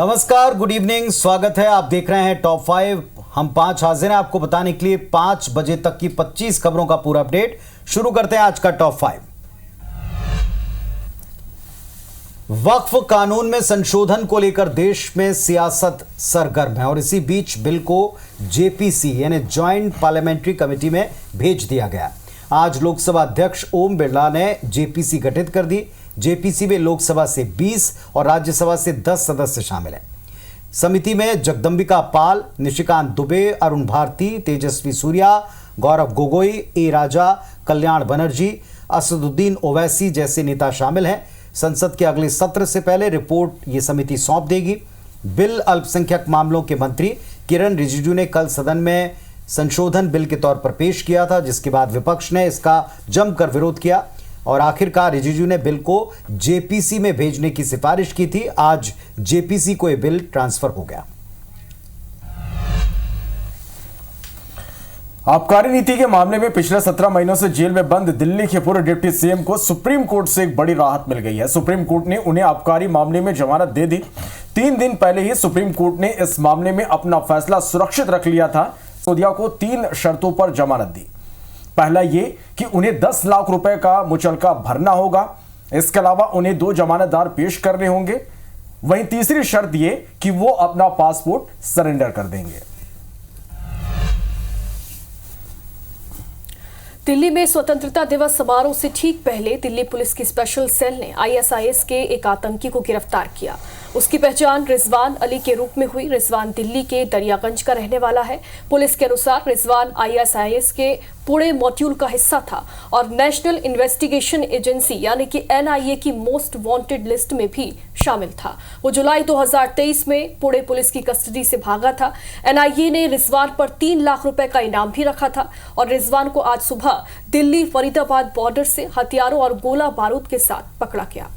नमस्कार, good evening, स्वागत है। आप देख रहे हैं टॉप 5। हम 5 हाजिर हैं आपको बताने के लिए 5 बजे तक की 25 खबरों का पूरा अपडेट। शुरू करते हैं आज का टॉप 5। वक्फ कानून में संशोधन को लेकर देश में सियासत सरगर्म है और इसी बीच बिल को जेपीसी यानी ज्वाइंट पार्लियामेंट्री कमेटी में भेज दिया गया। आज लोकसभा अध्यक्ष ओम बिरला ने जेपीसी गठित कर दी। जेपीसी में लोकसभा से 20 और राज्यसभा से 10 सदस्य शामिल हैं। समिति में जगदंबिका पाल, निशिकांत दुबे, अरुण भारती, तेजस्वी सूर्या, गौरव गोगोई, ए राजा, कल्याण बनर्जी, असदुद्दीन ओवैसी जैसे नेता शामिल हैं। संसद के अगले सत्र से पहले रिपोर्ट ये समिति सौंप देगी। बिल अल्पसंख्यक मामलों के मंत्री किरण रिजिजू ने कल सदन में संशोधन बिल के तौर पर पेश किया था, जिसके बाद विपक्ष ने इसका जमकर विरोध किया और आखिरकार रिजिजू ने बिल को जेपीसी में भेजने की सिफारिश की थी। आज जेपीसी को यह बिल ट्रांसफर हो गया। आबकारी नीति के मामले में पिछले 17 महीनों से जेल में बंद दिल्ली के पूर्व डिप्टी सीएम को सुप्रीम कोर्ट से एक बड़ी राहत मिल गई है। सुप्रीम कोर्ट ने उन्हें आबकारी मामले में जमानत दे दी। 3 दिन पहले ही सुप्रीम कोर्ट ने इस मामले में अपना फैसला सुरक्षित रख लिया था। सिसोदिया को 3 शर्तों पर जमानत दी। पहला ये कि उन्हें 10 लाख रुपए का मुचलका भरना होगा। इसके अलावा उन्हें 2 जमानतदार पेश करने होंगे। वहीं तीसरी शर्त ये कि वो अपना पासपोर्ट सरेंडर कर देंगे। दिल्ली में स्वतंत्रता दिवस समारोह से ठीक पहले दिल्ली पुलिस की स्पेशल सेल ने आईएसआईएस के एक आतंकी को गिरफ्तार किया। उसकी पहचान रिजवान अली के रूप में हुई। रिजवान दिल्ली के दरियागंज का रहने वाला है। पुलिस के अनुसार रिजवान आईएसआईएस के पुणे मॉड्यूल का हिस्सा था और नेशनल इन्वेस्टिगेशन एजेंसी यानी कि एनआईए की मोस्ट वांटेड लिस्ट में भी शामिल था। वो जुलाई 2023 में पुणे पुलिस की कस्टडी से भागा था। एनआईए ने रिजवान पर 3 लाख रुपए का इनाम भी रखा था और रिजवान को आज सुबह दिल्ली फरीदाबाद बॉर्डर से हथियारों और गोला बारूद के साथ पकड़ा गया।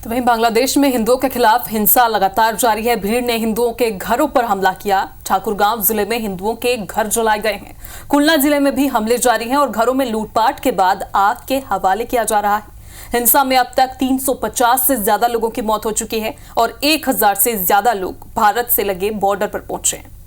तो वहीं बांग्लादेश में हिंदुओं के खिलाफ हिंसा लगातार जारी है। भीड़ ने हिंदुओं के घरों पर हमला किया। ठाकुरगांव जिले में हिंदुओं के घर जलाए गए हैं। खुलना जिले में भी हमले जारी हैं और घरों में लूटपाट के बाद आग के हवाले किया जा रहा है। हिंसा में अब तक 350 से ज्यादा लोगों की मौत हो चुकी है और 1000 से ज्यादा लोग भारत से लगे बॉर्डर पर पहुंचे हैं।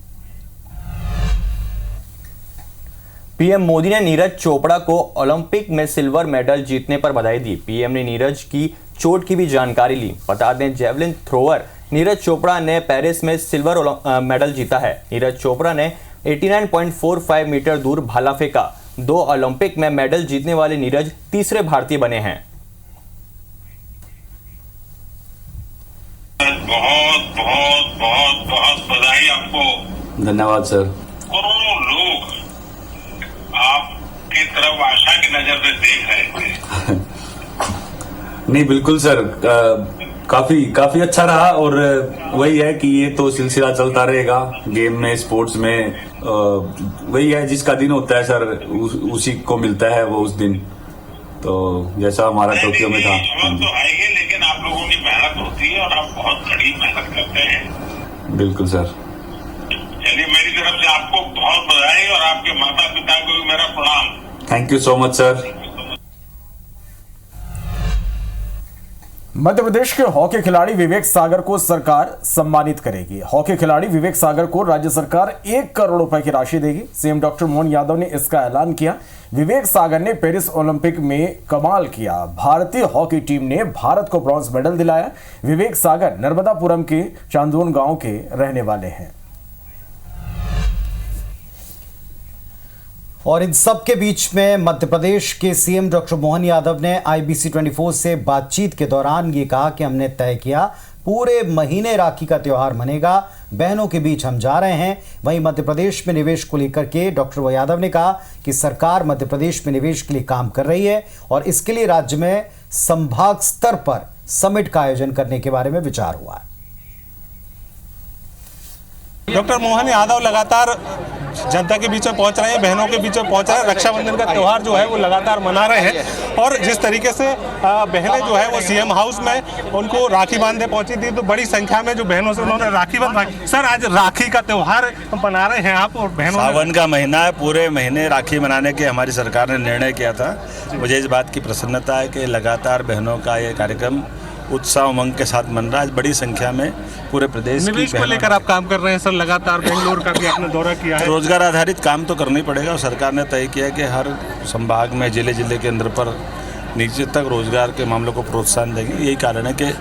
पीएम मोदी ने नीरज चोपड़ा को ओलंपिक में सिल्वर मेडल जीतने पर बधाई दी। पीएम ने नीरज की चोट की भी जानकारी ली। बता दें, जेवलिन थ्रोअर नीरज चोपड़ा ने पेरिस में सिल्वर मेडल जीता है। नीरज चोपड़ा ने 89.45 मीटर दूर भाला फेंका। 2 ओलंपिक में मेडल जीतने वाले नीरज तीसरे भारतीय बने हैं। बहुत बहुत बहुत बहुत बधाई आपको। धन्यवाद सर। करोड़ों लोग आपकी तरफ आशा की नजर से देख रहे थे। नहीं, बिल्कुल सर, काफी अच्छा रहा और वही है कि ये तो सिलसिला चलता रहेगा गेम में, स्पोर्ट्स में। वही है, जिसका दिन होता है सर उसी को मिलता है वो उस दिन। तो जैसा हमारा टोक्यो में था। तो आएगी, लेकिन आप लोगों की मेहनत होती है और आप बहुत कड़ी मेहनत करते हैं। बिल्कुल सर। चलिए, मेरी तरफ से आपको बहुत बधाई और आपके माता पिता को भी मेरा प्रणाम। Thank you so much sir. Madhya Pradesh के हॉकी खिलाड़ी विवेक सागर को सरकार सम्मानित करेगी। हॉकी खिलाड़ी विवेक सागर को राज्य सरकार 1 करोड़ रुपए की राशि देगी। सीएम डॉक्टर मोहन यादव ने इसका ऐलान किया। विवेक सागर ने पेरिस ओलंपिक में कमाल किया। भारतीय हॉकी टीम ने भारत को ब्रॉन्ज मेडल दिलाया। विवेक सागर नर्मदापुरम के चांदोन गांव के रहने वाले हैं। और इन सब के बीच में मध्य प्रदेश के सीएम डॉक्टर मोहन यादव ने IBC 24 से बातचीत के दौरान ये कहा कि हमने तय किया पूरे महीने राखी का त्यौहार मनेगा। बहनों के बीच हम जा रहे हैं। वहीं मध्य प्रदेश में निवेश को लेकर के डॉक्टर यादव ने कहा कि सरकार मध्य प्रदेश में निवेश के लिए काम कर रही है और इसके लिए राज्य में संभाग स्तर पर समिट का आयोजन करने के बारे में विचार हुआ है। डॉक्टर मोहन यादव लगातार जनता के बीच में पहुंच रहे हैं, बहनों के बीच में पहुंच रहे हैं। रक्षाबंधन का त्यौहार जो है वो लगातार मना रहे हैं और जिस तरीके से बहनें जो है वो सीएम हाउस में उनको राखी बांधने पहुंची थी, तो बड़ी संख्या में जो बहनों से उन्होंने राखी बंधवाई। सर, आज राखी का त्यौहार मना रहे हैं आप और बहनों। सावन का महीना है, पूरे महीने राखी मनाने के हमारी सरकार ने निर्णय किया था। मुझे इस बात की प्रसन्नता है कि लगातार बहनों का ये कार्यक्रम उत्साह उमंग के साथ मन रहा है। बड़ी संख्या में पूरे प्रदेश की निवेश को लेकर आप काम कर रहे हैं सर, लगातार बेंगलोर का भी आपने दौरा किया है। रोजगार आधारित काम तो करना ही पड़ेगा और सरकार ने तय किया है कि हर संभाग में जिले के अंदर पर नीचे तक रोजगार के मामलों को प्रोत्साहन देंगे। यही कारण है कि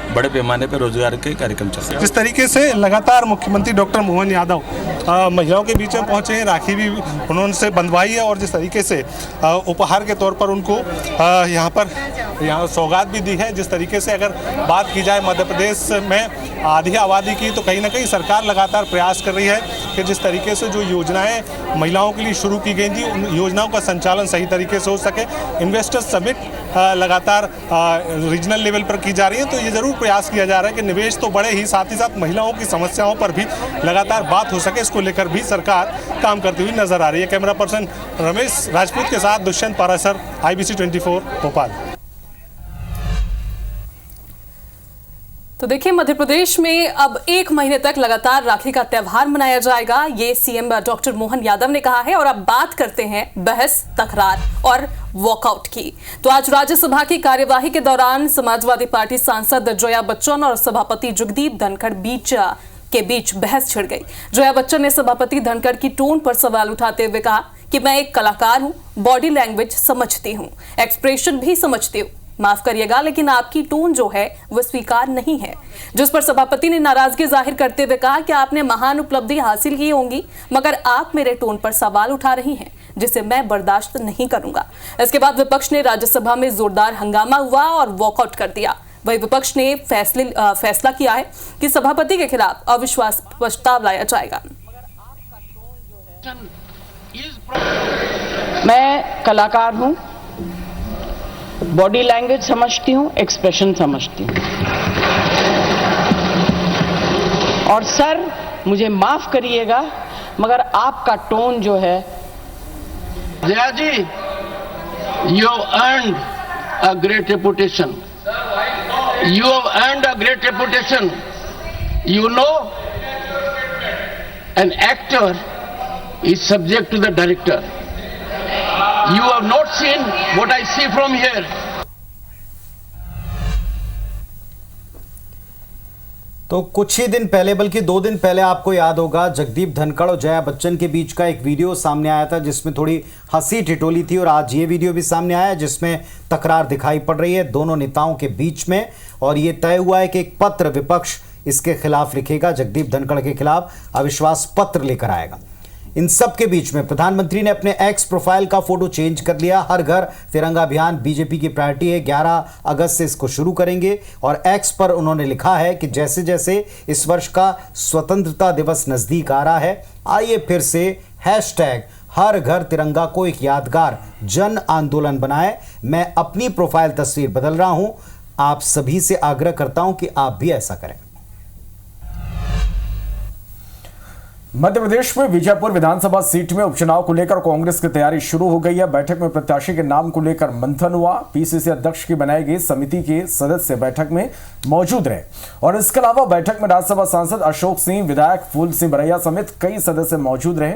बड़े पैमाने पर रोजगार के कार्यक्रम चल रहे हैं। जिस तरीके से लगातार मुख्यमंत्री डॉक्टर मोहन यादव महिलाओं के बीच में पहुंचे हैं, राखी भी उन्होंने बंधवाई है और जिस तरीके से उपहार के तौर पर उनको यहाँ सौगात भी दी है। जिस तरीके से अगर बात की जाए मध्य प्रदेश में आधी आबादी की, तो कहीं ना कहीं सरकार लगातार प्रयास कर रही है कि जिस तरीके से जो योजनाएं महिलाओं के लिए शुरू की गई थी उन योजनाओं का संचालन सही तरीके से हो सके। इन्वेस्टर्स समिट लगातार रीजनल लेवल पर की जा रही है, तो ये जरूर प्रयास किया जा रहा है कि निवेश तो बढ़े ही, साथ ही साथ महिलाओं की समस्याओं पर भी लगातार बात हो सके। इसको लेकर भी सरकार काम करती हुई नजर आ रही है। कैमरा पर्सन रमेश राजपूत के साथ दुष्यंत पारासर, IBC 24 भोपाल। तो देखिए, मध्य प्रदेश में अब 1 महीने तक लगातार राखी का त्यौहार मनाया जाएगा, ये सीएम डॉक्टर मोहन यादव ने कहा है। और अब बात करते हैं बहस, तकरार और वॉकआउट की। तो आज राज्यसभा की कार्यवाही के दौरान समाजवादी पार्टी सांसद जया बच्चन और सभापति जगदीप धनखड़ के बीच बहस छिड़ गई। जया बच्चन ने सभापति धनखड़ की टोन पर सवाल उठाते हुए कहा कि मैं एक कलाकार हूं, बॉडी लैंग्वेज समझती हूं, एक्सप्रेशन भी समझती हूं, माफ करिएगा लेकिन आपकी टोन जो है वह स्वीकार नहीं है। जिस पर सभापति ने नाराजगी जाहिर करते हुए कहा कि आपने महान उपलब्धि हासिल की होंगी, मगर आप मेरे टोन पर सवाल उठा रही हैं, जिसे मैं बर्दाश्त नहीं करूंगा। इसके बाद विपक्ष ने राज्यसभा में जोरदार हंगामा हुआ और वॉकआउट कर दिया। वही विपक्ष ने फैसला किया है कि सभापति के खिलाफ अविश्वास प्रस्ताव लाया जाएगा। मैं कलाकार हूं, बॉडी लैंग्वेज समझती हूं, एक्सप्रेशन समझती हूं। और सर मुझे माफ करिएगा मगर आपका टोन जो है। Jaya ji, you have earned a great reputation, you have earned a great reputation. You know, an actor is subject to the director. You have not seen what I see from here. तो कुछ ही दिन पहले, बल्कि 2 दिन पहले, आपको याद होगा जगदीप धनखड़ और जया बच्चन के बीच का एक वीडियो सामने आया था जिसमें थोड़ी हंसी ठिठोली थी। और आज ये वीडियो भी सामने आया जिसमें तकरार दिखाई पड़ रही है दोनों नेताओं के बीच में। और ये तय हुआ है कि एक पत्र विपक्ष इसके खिलाफ लिखेगा, जगदीप धनखड़ के खिलाफ अविश्वास पत्र लेकर आएगा। इन सब के बीच में प्रधानमंत्री ने अपने एक्स प्रोफाइल का फोटो चेंज कर लिया। हर घर तिरंगा अभियान बीजेपी की प्रायोरिटी है, 11 अगस्त से इसको शुरू करेंगे। और एक्स पर उन्होंने लिखा है कि जैसे जैसे इस वर्ष का स्वतंत्रता दिवस नजदीक आ रहा है, आइए फिर से हैशटैग हर घर तिरंगा को एक यादगार जन आंदोलन बनाए। मैं अपनी प्रोफाइल तस्वीर बदल रहा हूं, आप सभी से आग्रह करता हूं कि आप भी ऐसा करें। मध्य प्रदेश में बीजापुर विधानसभा सीट में उपचुनाव को लेकर कांग्रेस की तैयारी शुरू हो गई है। बैठक में प्रत्याशी के नाम को लेकर मंथन हुआ। पीसीसी अध्यक्ष की बनाई गई समिति के सदस्य बैठक में मौजूद रहे और इसके अलावा बैठक में राज्यसभा सांसद अशोक सिंह, विधायक फूल सिंह बरैया समेत कई सदस्य मौजूद रहे।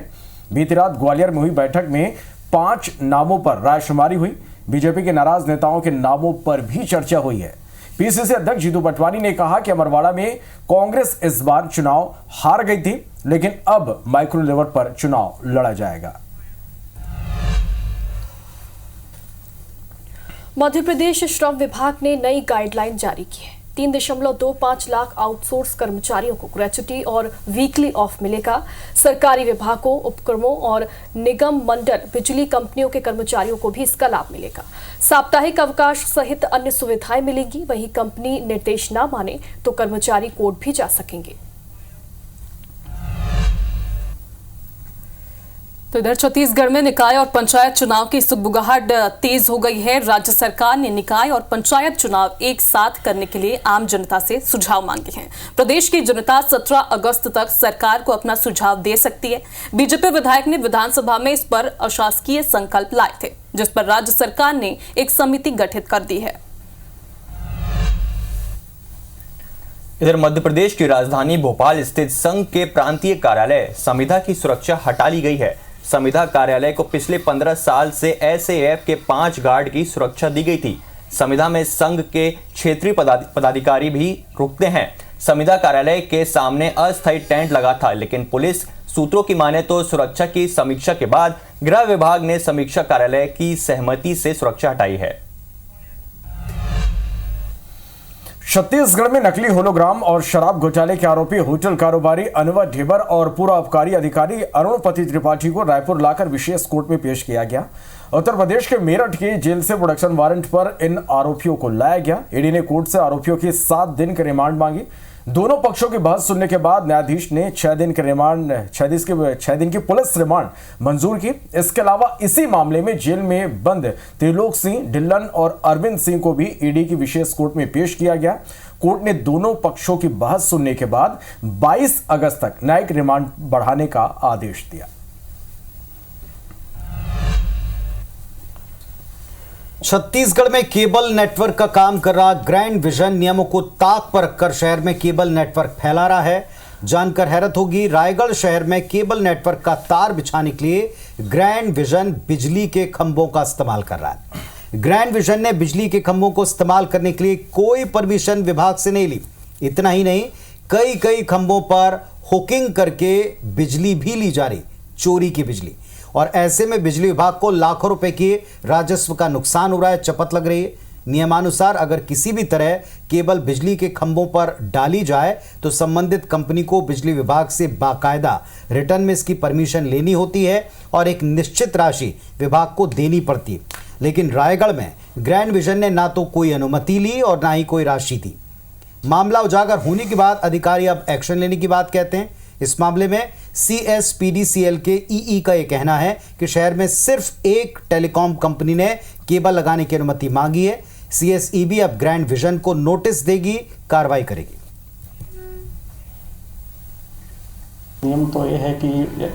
बीती रात ग्वालियर में हुई बैठक में 5 नामों पर रायशुमारी हुई। बीजेपी के नाराज नेताओं के नामों पर भी चर्चा हुई है। पीसीसी अध्यक्ष जीतू पटवारी ने कहा कि अमरवाड़ा में कांग्रेस इस बार चुनाव हार गई थी, लेकिन अब माइक्रो लेवल पर चुनाव लड़ा जाएगा। मध्य प्रदेश श्रम विभाग ने नई गाइडलाइन जारी की है। 3.25 लाख आउटसोर्स कर्मचारियों को ग्रेच्युटी और वीकली ऑफ मिलेगा। सरकारी विभागों, उपक्रमों और निगम मंडल बिजली कंपनियों के कर्मचारियों को भी इसका लाभ मिलेगा। साप्ताहिक अवकाश सहित अन्य सुविधाएं मिलेंगी। वहीं कंपनी निर्देश न माने तो कर्मचारी कोर्ट भी जा सकेंगे। तो इधर छत्तीसगढ़ में निकाय और पंचायत चुनाव की सुगबुगाहट तेज हो गई है। राज्य सरकार ने निकाय और पंचायत चुनाव एक साथ करने के लिए आम जनता से सुझाव मांगे हैं। प्रदेश की जनता 17 अगस्त तक सरकार को अपना सुझाव दे सकती है। बीजेपी विधायक ने विधानसभा में इस पर अशासकीय संकल्प लाए थे, जिस पर राज्य सरकार ने एक समिति गठित कर दी है। इधर मध्य प्रदेश की राजधानी भोपाल स्थित संघ के प्रांतीय कार्यालय संविधा की सुरक्षा हटा ली गई है। संविधा कार्यालय को पिछले 15 साल से एसएएफ के 5 गार्ड की सुरक्षा दी गई थी। संविदा में संघ के क्षेत्रीय पदाधिकारी भी रुकते हैं। संविदा कार्यालय के सामने अस्थायी टेंट लगा था, लेकिन पुलिस सूत्रों की माने तो सुरक्षा की समीक्षा के बाद गृह विभाग ने समीक्षा कार्यालय की सहमति से सुरक्षा हटाई है। छत्तीसगढ़ में नकली होलोग्राम और शराब घोटाले के आरोपी होटल कारोबारी अनवर ढेबर और पूर्व आबकारी अधिकारी अरुणपति त्रिपाठी को रायपुर लाकर विशेष कोर्ट में पेश किया गया। उत्तर प्रदेश के मेरठ की जेल से प्रोडक्शन वारंट पर इन आरोपियों को लाया गया। ईडी ने कोर्ट से आरोपियों की 7 दिन की रिमांड मांगी। दोनों पक्षों की बहस सुनने के बाद न्यायाधीश ने 6 दिन की पुलिस रिमांड मंजूर की। इसके अलावा इसी मामले में जेल में बंद त्रिलोक सिंह, ढिल्लन और अरविंद सिंह को भी ईडी की विशेष कोर्ट में पेश किया गया। कोर्ट ने दोनों पक्षों की बहस सुनने के बाद 22 अगस्त तक न्यायिक रिमांड बढ़ाने का आदेश दिया। छत्तीसगढ़ में केबल नेटवर्क का काम कर रहा ग्रैंड विजन नियमों को ताक पर रखकर शहर में केबल नेटवर्क फैला रहा है। जानकर हैरत होगी, रायगढ़ शहर में केबल नेटवर्क का तार बिछाने के लिए ग्रैंड विजन बिजली के खंभों का इस्तेमाल कर रहा है। ग्रैंड विजन ने बिजली के खंभों को इस्तेमाल करने के लिए कोई परमिशन विभाग से नहीं ली। इतना ही नहीं, कई खंभों पर हुकिंग करके बिजली भी ली जा रही, चोरी की बिजली। और ऐसे में बिजली विभाग को लाखों रुपए के राजस्व का नुकसान हो रहा है, चपत लग रही है। नियमानुसार अगर किसी भी तरह केबल बिजली के खंभों पर डाली जाए तो संबंधित कंपनी को बिजली विभाग से बाकायदा रिटर्न में इसकी परमिशन लेनी होती है और एक निश्चित राशि विभाग को देनी पड़ती है। लेकिन रायगढ़ में ग्रैंड विजन ने ना तो कोई अनुमति ली और ना ही कोई राशि दी। मामला उजागर होने के बाद अधिकारी अब एक्शन लेने की बात कहते हैं। इस मामले में CSPDCL के EE का यह कहना है कि शहर में सिर्फ एक टेलीकॉम कंपनी ने केबल लगाने की अनुमति मांगी है। CSEB अब ग्रैंड विजन को नोटिस देगी, कार्रवाई करेगी। नियम तो ये है कि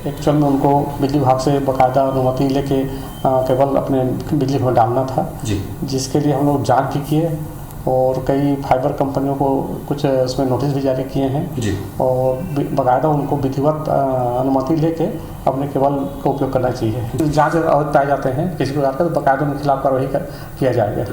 एक्चुअल में उनको बिजली विभाग से बाकायदा अनुमति लेके केबल अपने बिजली में डालना था जी, जिसके लिए हम लोग जांच भी किए और कई फाइबर कंपनियों को कुछ उसमें नोटिस भी जारी किए हैं जी, और बाकायदा उनको विधिवत अनुमति लेके अपने केबल का उपयोग करना चाहिए। जांच अवैध पाए जाते हैं किसी प्रकार का तो बाकायदा उनके खिलाफ कार्रवाई किया जाएगा।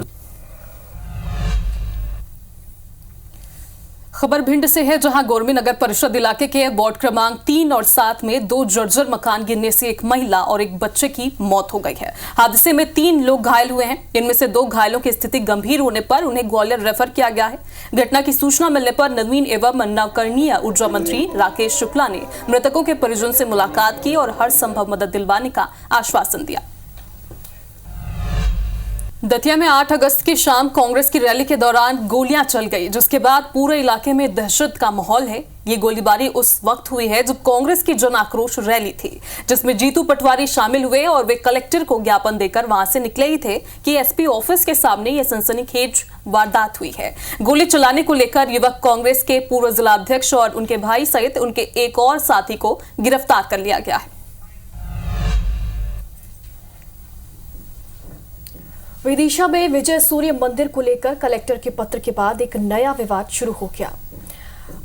खबर भिंड से है, जहां गोरमी नगर परिषद इलाके के वार्ड क्रमांक 3 और 7 में 2 जर्जर मकान गिरने से एक महिला और एक बच्चे की मौत हो गई है। हादसे में 3 लोग घायल हुए हैं। इनमें से 2 घायलों की स्थिति गंभीर होने पर उन्हें ग्वालियर रेफर किया गया है। घटना की सूचना मिलने पर नवीन एवं नवकरणीय ऊर्जा मंत्री राकेश शुक्ला ने मृतकों के परिजन से मुलाकात की और हर संभव मदद दिलवाने का आश्वासन दिया। दतिया में 8 अगस्त की शाम कांग्रेस की रैली के दौरान गोलियां चल गई, जिसके बाद पूरे इलाके में दहशत का माहौल है। ये गोलीबारी उस वक्त हुई है जब कांग्रेस की जन आक्रोश रैली थी, जिसमें जीतू पटवारी शामिल हुए और वे कलेक्टर को ज्ञापन देकर वहां से निकले ही थे कि एसपी ऑफिस के सामने यह सनसनीखेज वारदात हुई है। गोली चलाने को लेकर युवक कांग्रेस के पूर्व जिलाध्यक्ष और उनके भाई सहित उनके एक और साथी को गिरफ्तार कर लिया गया है। विदिशा में विजय सूर्य मंदिर को लेकर कलेक्टर के पत्र के बाद एक नया विवाद शुरू हो गया।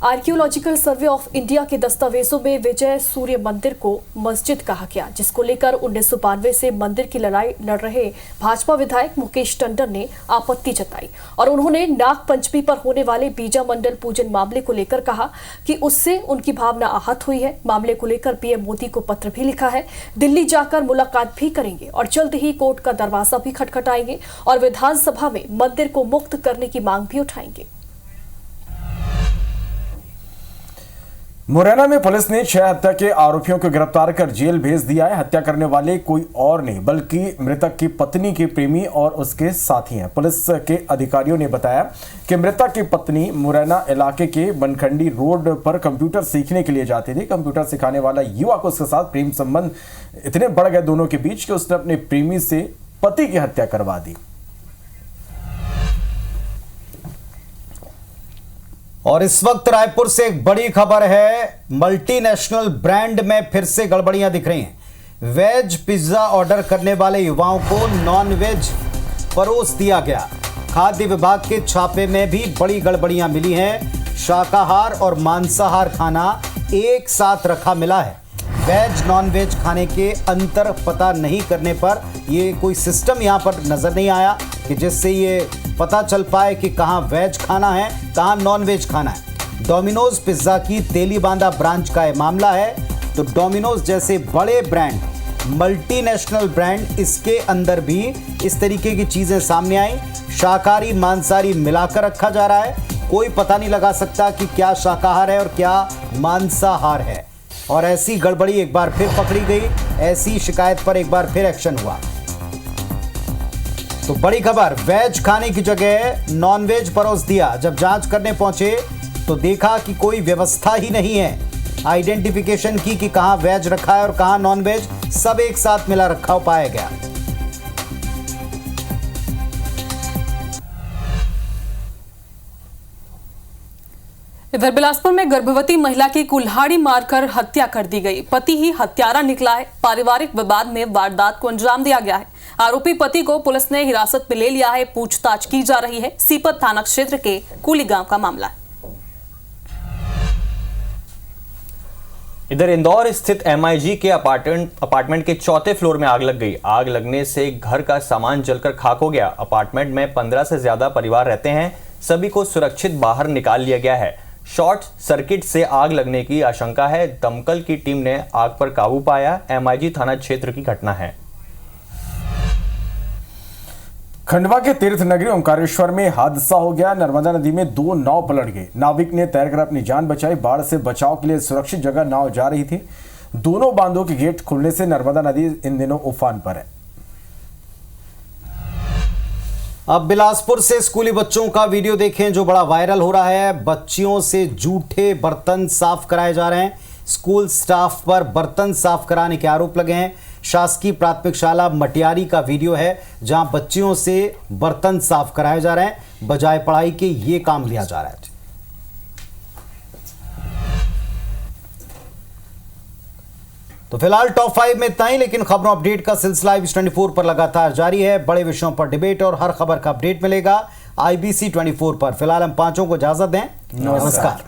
आर्कियोलॉजिकल सर्वे ऑफ इंडिया के दस्तावेजों में विजय सूर्य मंदिर को मस्जिद कहा गया, जिसको लेकर 1992 से मंदिर की लड़ाई लड़ रहे भाजपा विधायक मुकेश टंडन ने आपत्ति जताई और उन्होंने नाग पंचमी पर होने वाले बीजा मंडल पूजन मामले को लेकर कहा कि उससे उनकी भावना आहत हुई है। मामले को लेकर पीएम मोदी को पत्र भी लिखा है, दिल्ली जाकर मुलाकात भी करेंगे और जल्द ही कोर्ट का दरवाजा भी खटखटाएंगे और विधानसभा में मंदिर को मुक्त करने की मांग भी उठाएंगे। मुरैना में पुलिस ने 6 हत्या के आरोपियों को गिरफ्तार कर जेल भेज दिया है। हत्या करने वाले कोई और नहीं बल्कि मृतक की पत्नी के प्रेमी और उसके साथी हैं। पुलिस के अधिकारियों ने बताया कि मृतक की पत्नी मुरैना इलाके के बनखंडी रोड पर कंप्यूटर सीखने के लिए जाती थी। कंप्यूटर सिखाने वाला युवक उसके साथ प्रेम संबंध इतने बढ़ गए दोनों के बीच कि उसने अपने प्रेमी से पति की हत्या करवा दी। और इस वक्त रायपुर से एक बड़ी खबर है। मल्टीनेशनल ब्रांड में फिर से गड़बड़ियां दिख रही हैं। वेज पिज्जा ऑर्डर करने वाले युवाओं को नॉन वेज परोस दिया गया। खाद्य विभाग के छापे में भी बड़ी गड़बड़ियां मिली हैं। शाकाहार और मांसाहार खाना एक साथ रखा मिला है। वेज नॉन वेज खाने के अंतर पता नहीं करने पर यह कोई सिस्टम यहां पर नजर नहीं आया। कि जिससे ये पता चल पाए कि कहां वेज खाना है, कहां नॉन वेज खाना है। डोमिनोज पिज्जा की तेलीबांधा ब्रांच का यह मामला है। तो डोमिनोज जैसे बड़े ब्रांड, मल्टीनेशनल ब्रांड, इसके अंदर भी इस तरीके की चीजें सामने आई। शाकाहारी मांसाहारी मिलाकर रखा जा रहा है। कोई पता नहीं लगा सकता कि क्या शाकाहार है और क्या मांसाहार है। और ऐसी गड़बड़ी एक बार फिर पकड़ी गई, ऐसी शिकायत पर एक बार फिर एक्शन हुआ। तो बड़ी खबर, वेज खाने की जगह नॉन वेज परोस दिया। जब जांच करने पहुंचे तो देखा कि कोई व्यवस्था ही नहीं है। आइडेंटिफिकेशन की कि कहां वेज रखा है और कहां नॉन वेज, सब एक साथ मिला रखा हो पाया गया। इधर बिलासपुर में गर्भवती महिला की कुल्हाड़ी मारकर हत्या कर दी गई। पति ही हत्यारा निकला है। पारिवारिक विवाद में वारदात को अंजाम दिया गया है। आरोपी पति को पुलिस ने हिरासत में ले लिया है। पूछताछ की जा रही है। सीपत थाना क्षेत्र के कुली गांव का मामला है। इधर इंदौर स्थित MIG के अपार्टमेंट के चौथे फ्लोर में आग लग गई। आग लगने से घर का सामान जलकर खाक हो गया। अपार्टमेंट में 15 से ज्यादा परिवार रहते हैं। सभी को सुरक्षित बाहर निकाल लिया गया है। शॉर्ट सर्किट से आग लगने की आशंका है। दमकल की टीम ने आग पर काबू पाया। MIG थाना क्षेत्र की घटना है। खंडवा के तीर्थ नगरी ओंकारेश्वर में हादसा हो गया। नर्मदा नदी में 2 नाव पलट गए। नाविक ने तैरकर अपनी जान बचाई। बाढ़ से बचाव के लिए सुरक्षित जगह नाव जा रही थी। दोनों बांधों के गेट खुलने से नर्मदा नदी इन दिनों उफान पर है। अब बिलासपुर से स्कूली बच्चों का वीडियो देखें जो बड़ा वायरल हो रहा है। बच्चियों से जूठे बर्तन साफ कराए जा रहे हैं। स्कूल स्टाफ पर बर्तन साफ कराने के आरोप लगे हैं। शासकीय प्राथमिक शाला मटियारी का वीडियो है जहां बच्चियों से बर्तन साफ कराए जा रहे हैं। बजाय पढ़ाई के ये काम लिया जा रहा है। तो फिलहाल टॉप 5 में इतना ही, लेकिन खबरों अपडेट का सिलसिला IBC 24 पर लगातार जारी है। बड़े विषयों पर डिबेट और हर खबर का अपडेट मिलेगा IBC 24 पर। फिलहाल हम पांचों को इजाजत दें। नमस्कार।